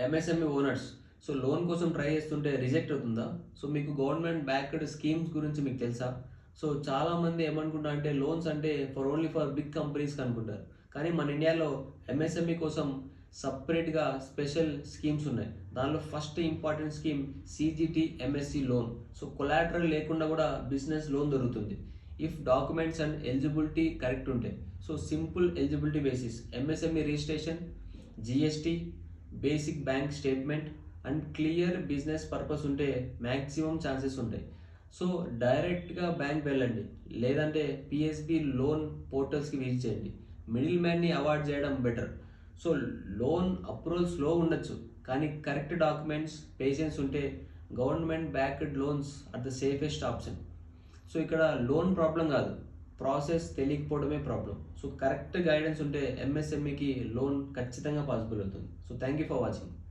MSME owners so loan కోసం try చేస్తుంటే reject అవుతుందా? సో మీకు గవర్నమెంట్ బ్యాక్డ్ స్కీమ్స్ గురించి మీకు తెలుసా? సో చాలామంది ఏమనుకుంటారు అంటే లోన్స్ అంటే ఓన్లీ ఫర్ బిగ్ కంపెనీస్కి అనుకుంటారు. కానీ మన ఇండియాలో ఎంఎస్ఎంఈ కోసం సపరేట్గా స్పెషల్ స్కీమ్స్ ఉన్నాయి. దానిలో first important scheme CGTMSE loan. So collateral లేకుండా కూడా బిజినెస్ లోన్ దొరుకుతుంది. If documents and eligibility correct ఉంటాయి. So simple eligibility basis MSME registration, GST, basic bank statement and clear business purpose ఉంటే maximum chances ఉంటాయి. So డైరెక్ట్గా bank వెళ్ళండి, లేదంటే PSB loan పోర్టల్స్కి విజిట్ చేయండి. మిడిల్ మ్యాన్ని అవాయిడ్ చేయడం better. So loan approval slow ఉండొచ్చు, కానీ కరెక్ట్ డాక్యుమెంట్స్, పేషెన్స్ ఉంటే government backed loans are the safest option. So ఇక్కడ లోన్ ప్రాబ్లం కాదు, ప్రాసెస్ తెలియకపోవడమే ప్రాబ్లం. సో కరెక్ట్ గైడెన్స్ ఉంటే ఎంఎస్ఎంఈకి లోన్ ఖచ్చితంగా పాసిబుల్ అవుతుంది. So thank you for watching.